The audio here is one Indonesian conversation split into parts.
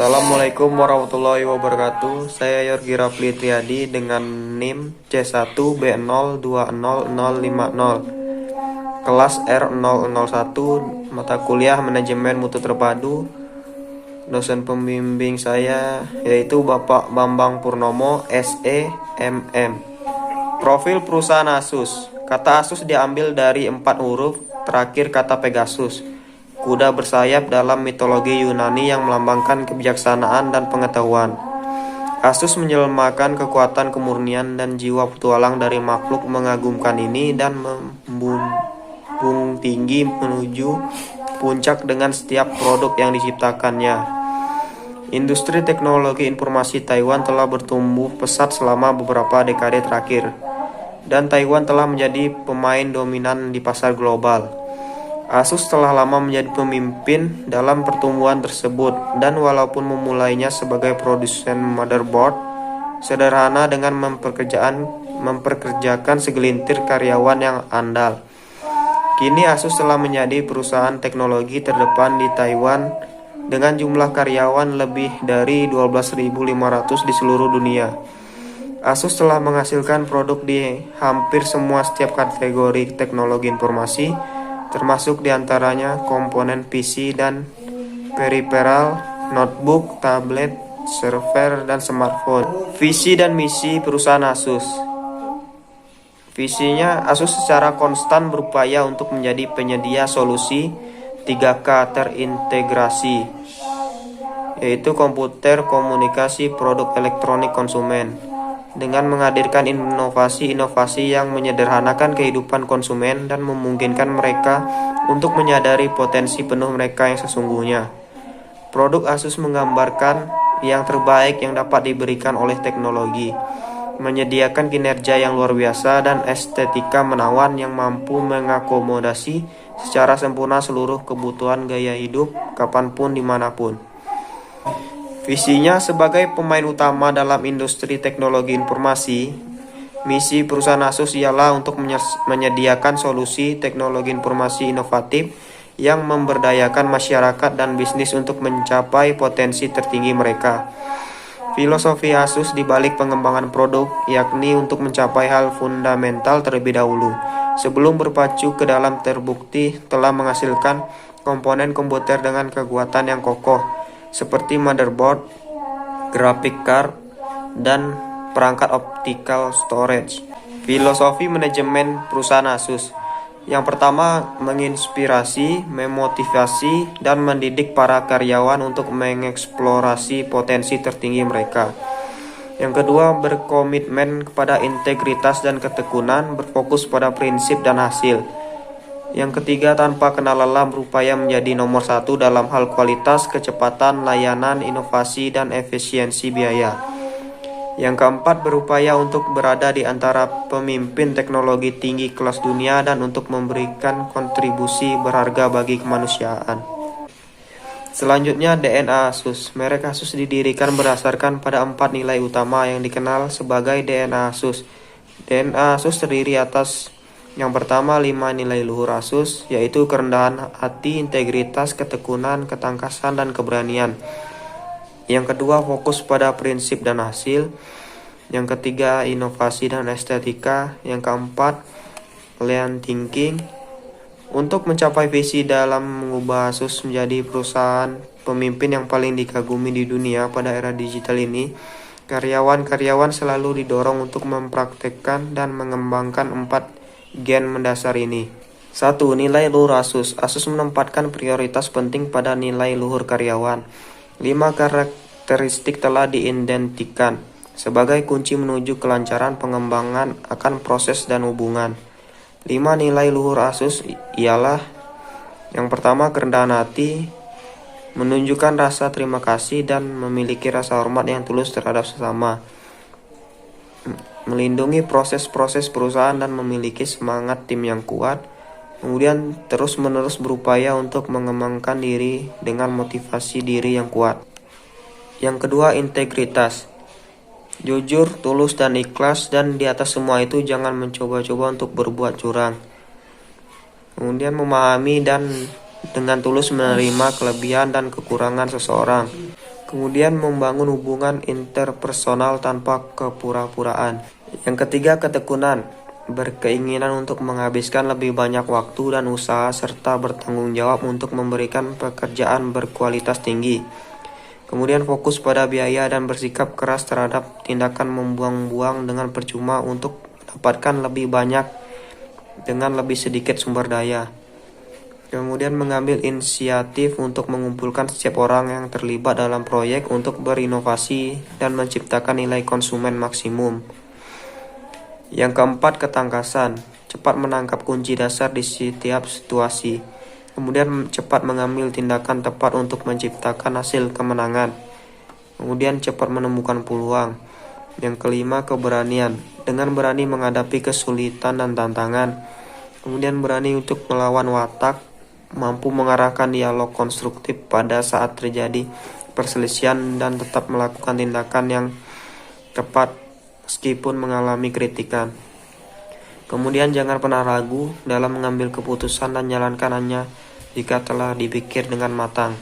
Assalamualaikum warahmatullahi wabarakatuh. Saya Yorgi Rafli Triadi dengan NIM C1B020050, kelas R001, mata kuliah Manajemen Mutu Terpadu. Dosen pembimbing saya yaitu Bapak Bambang Purnomo, SE, MM. Profil perusahaan Asus. Kata Asus diambil dari 4 huruf terakhir kata Pegasus, kuda bersayap dalam mitologi Yunani yang melambangkan kebijaksanaan dan pengetahuan. Asus menjelmakan kekuatan, kemurnian, dan jiwa petualang dari makhluk mengagumkan ini dan membumbung tinggi menuju puncak dengan setiap produk yang diciptakannya. Industri teknologi informasi Taiwan telah bertumbuh pesat selama beberapa dekade terakhir, dan Taiwan telah menjadi pemain dominan di pasar global. Asus telah lama menjadi pemimpin dalam pertumbuhan tersebut, dan walaupun memulainya sebagai produsen motherboard sederhana dengan memperkerjakan segelintir karyawan yang andal, kini Asus telah menjadi perusahaan teknologi terdepan di Taiwan dengan jumlah karyawan lebih dari 12.500 di seluruh dunia. Asus telah menghasilkan produk di hampir setiap kategori teknologi informasi, termasuk diantaranya komponen PC dan peripheral, notebook, tablet, server, dan smartphone. Visi dan misi perusahaan Asus. Visinya, Asus secara konstan berupaya untuk menjadi penyedia solusi 3K terintegrasi, yaitu komputer, komunikasi, produk elektronik konsumen, dengan menghadirkan inovasi-inovasi yang menyederhanakan kehidupan konsumen dan memungkinkan mereka untuk menyadari potensi penuh mereka yang sesungguhnya. Produk Asus menggambarkan yang terbaik yang dapat diberikan oleh teknologi, menyediakan kinerja yang luar biasa dan estetika menawan yang mampu mengakomodasi secara sempurna seluruh kebutuhan gaya hidup kapanpun dimanapun. Visinya sebagai pemain utama dalam industri teknologi informasi, misi perusahaan Asus ialah untuk menyediakan solusi teknologi informasi inovatif yang memberdayakan masyarakat dan bisnis untuk mencapai potensi tertinggi mereka. Filosofi Asus di balik pengembangan produk yakni untuk mencapai hal fundamental terlebih dahulu, sebelum berpacu ke dalam terbukti telah menghasilkan komponen komputer dengan kekuatan yang kokoh, seperti motherboard, graphic card, dan perangkat optical storage. Filosofi manajemen perusahaan Asus. Yang pertama, menginspirasi, memotivasi, dan mendidik para karyawan untuk mengeksplorasi potensi tertinggi mereka. Yang kedua, berkomitmen kepada integritas dan ketekunan, berfokus pada prinsip dan hasil. Yang ketiga, tanpa kenal lelah berupaya menjadi nomor 1 dalam hal kualitas, kecepatan, layanan, inovasi, dan efisiensi biaya. Yang keempat, berupaya untuk berada di antara pemimpin teknologi tinggi kelas dunia dan untuk memberikan kontribusi berharga bagi kemanusiaan. Selanjutnya, DNA Asus. Merek Asus didirikan berdasarkan pada 4 nilai utama yang dikenal sebagai DNA Asus. DNA Asus terdiri atas yang pertama, 5 nilai luhur Asus, yaitu kerendahan hati, integritas, ketekunan, ketangkasan, dan keberanian. Yang kedua, fokus pada prinsip dan hasil. Yang ketiga, inovasi dan estetika. Yang keempat, lean thinking. Untuk mencapai visi dalam mengubah Asus menjadi perusahaan pemimpin yang paling dikagumi di dunia pada era digital ini, karyawan-karyawan selalu didorong untuk mempraktekkan dan mengembangkan 4 gen mendasar ini. 1. Nilai luhur Asus. Asus menempatkan prioritas penting pada nilai luhur karyawan. 5 karakteristik telah diidentikan sebagai kunci menuju kelancaran pengembangan akan proses dan hubungan. 5 nilai luhur Asus ialah: yang pertama, kerendahan hati, menunjukkan rasa terima kasih dan memiliki rasa hormat yang tulus terhadap sesama, melindungi proses-proses perusahaan dan memiliki semangat tim yang kuat. Kemudian terus-menerus berupaya untuk mengembangkan diri dengan motivasi diri yang kuat. Yang kedua, integritas. Jujur, tulus, dan ikhlas, dan di atas semua itu jangan mencoba-coba untuk berbuat curang. Kemudian memahami dan dengan tulus menerima kelebihan dan kekurangan seseorang. Kemudian membangun hubungan interpersonal tanpa kepura-puraan. Yang ketiga, ketekunan. Berkeinginan untuk menghabiskan lebih banyak waktu dan usaha serta bertanggung jawab untuk memberikan pekerjaan berkualitas tinggi. Kemudian fokus pada biaya dan bersikap keras terhadap tindakan membuang-buang dengan percuma untuk mendapatkan lebih banyak dengan lebih sedikit sumber daya. Kemudian mengambil inisiatif untuk mengumpulkan setiap orang yang terlibat dalam proyek untuk berinovasi dan menciptakan nilai konsumen maksimum. Yang keempat, ketangkasan. Cepat menangkap kunci dasar di setiap situasi. Kemudian cepat mengambil tindakan tepat untuk menciptakan hasil kemenangan. Kemudian cepat menemukan peluang. Yang kelima, keberanian. Dengan berani menghadapi kesulitan dan tantangan. Kemudian berani untuk melawan watak, mampu mengarahkan dialog konstruktif pada saat terjadi perselisihan dan tetap melakukan tindakan yang tepat meskipun mengalami kritikan. Kemudian jangan pernah ragu dalam mengambil keputusan dan jalankan hanya jika telah dipikir dengan matang.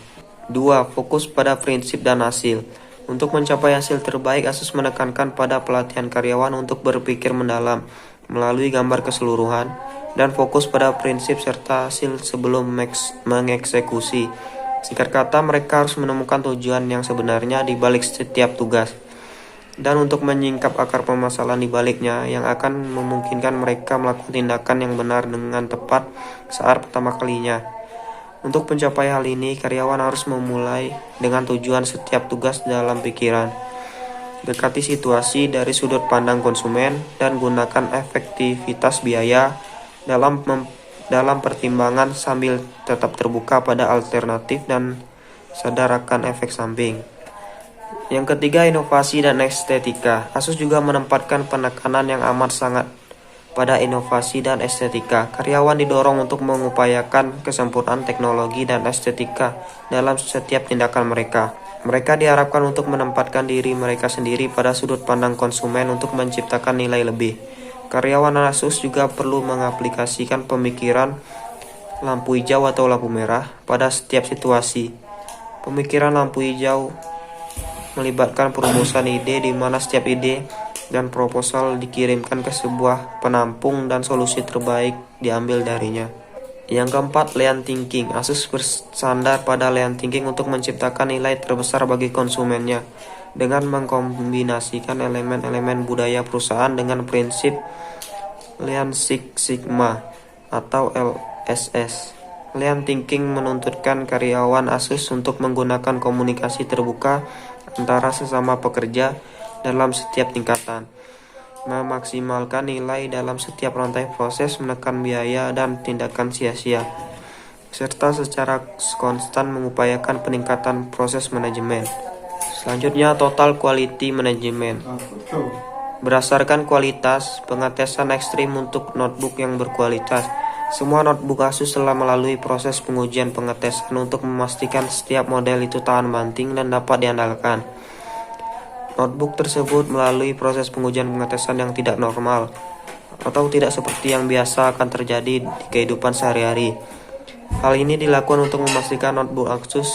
2. Fokus pada prinsip dan hasil. Untuk mencapai hasil terbaik, Asus menekankan pada pelatihan karyawan untuk berpikir mendalam melalui gambar keseluruhan dan fokus pada prinsip serta hasil sebelum mengeksekusi. Singkat kata, mereka harus menemukan tujuan yang sebenarnya di balik setiap tugas dan untuk menyingkap akar permasalahan di baliknya yang akan memungkinkan mereka melakukan tindakan yang benar dengan tepat saat pertama kalinya. Untuk mencapai hal ini, karyawan harus memulai dengan tujuan setiap tugas dalam pikiran. Dekati situasi dari sudut pandang konsumen dan gunakan efektivitas biaya dalam pertimbangan sambil tetap terbuka pada alternatif dan sadar akan efek samping. Yang ketiga, inovasi dan estetika. Asus juga menempatkan penekanan yang amat sangat pada inovasi dan estetika. Karyawan didorong untuk mengupayakan kesempurnaan teknologi dan estetika dalam setiap tindakan mereka. Mereka diharapkan untuk menempatkan diri mereka sendiri pada sudut pandang konsumen untuk menciptakan nilai lebih. Karyawan Asus juga perlu mengaplikasikan pemikiran lampu hijau atau lampu merah pada setiap situasi. Pemikiran lampu hijau melibatkan perumusan ide di mana setiap ide dan proposal dikirimkan ke sebuah penampung dan solusi terbaik diambil darinya. Yang keempat, Lean Thinking. Asus bersandar pada Lean Thinking untuk menciptakan nilai terbesar bagi konsumennya dengan mengkombinasikan elemen-elemen budaya perusahaan dengan prinsip Lean Six Sigma atau LSS. Lean Thinking menuntutkan karyawan Asus untuk menggunakan komunikasi terbuka antara sesama pekerja dalam setiap tingkatan, memaksimalkan nilai dalam setiap rantai proses, menekan biaya dan tindakan sia-sia, serta secara konstan mengupayakan peningkatan proses manajemen. Selanjutnya, Total Quality Management. Berdasarkan kualitas, pengetesan ekstrim untuk notebook yang berkualitas. Semua notebook Asus telah melalui proses pengujian pengetesan untuk memastikan setiap model itu tahan banting dan dapat diandalkan. Notebook tersebut melalui proses pengujian pengetesan yang tidak normal atau tidak seperti yang biasa akan terjadi di kehidupan sehari-hari. Hal ini dilakukan untuk memastikan notebook Asus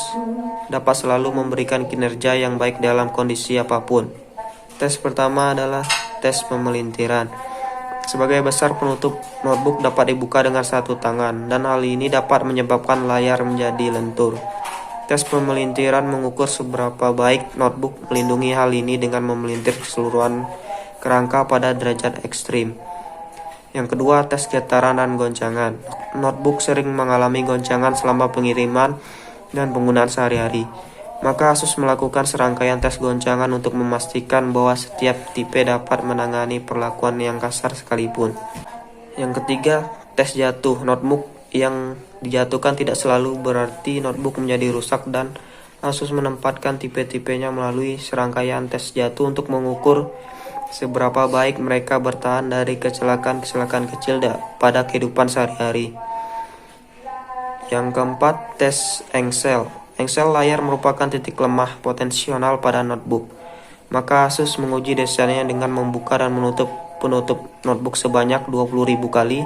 dapat selalu memberikan kinerja yang baik dalam kondisi apapun. Tes pertama adalah tes pemelintiran. Sebagai besar penutup, notebook dapat dibuka dengan satu tangan, dan hal ini dapat menyebabkan layar menjadi lentur. Tes pemelintiran mengukur seberapa baik notebook melindungi hal ini dengan memelintir keseluruhan kerangka pada derajat ekstrim. Yang kedua, tes getaran dan goncangan. Notebook sering mengalami goncangan selama pengiriman dan penggunaan sehari-hari. Maka Asus melakukan serangkaian tes goncangan untuk memastikan bahwa setiap tipe dapat menangani perlakuan yang kasar sekalipun. Yang ketiga, tes jatuh. Notebook yang dijatuhkan tidak selalu berarti notebook menjadi rusak, dan Asus menempatkan tipe-tipenya melalui serangkaian tes jatuh untuk mengukur seberapa baik mereka bertahan dari kecelakaan-kecelakaan kecil pada kehidupan sehari-hari. Yang keempat, tes engsel. Engsel layar merupakan titik lemah potensial pada notebook. Maka Asus menguji desainnya dengan membuka dan menutup penutup notebook sebanyak 20.000 kali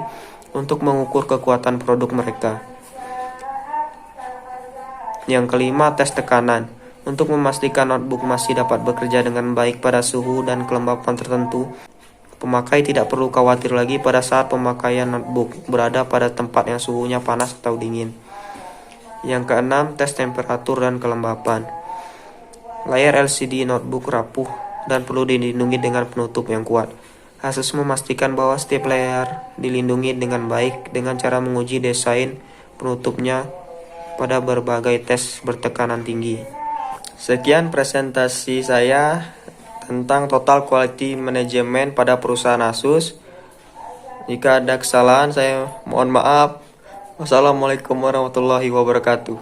untuk mengukur kekuatan produk mereka. Yang kelima, tes tekanan. Untuk memastikan notebook masih dapat bekerja dengan baik pada suhu dan kelembapan tertentu, pemakai tidak perlu khawatir lagi pada saat pemakaian notebook berada pada tempat yang suhunya panas atau dingin. Yang keenam, tes temperatur dan kelembapan. Layar LCD notebook rapuh dan perlu dilindungi dengan penutup yang kuat. Asus memastikan bahwa setiap layar dilindungi dengan baik dengan cara menguji desain penutupnya pada berbagai tes bertekanan tinggi. Sekian presentasi saya tentang Total Quality Management pada perusahaan Asus. Jika ada kesalahan, saya mohon maaf. Wassalamualaikum warahmatullahi wabarakatuh.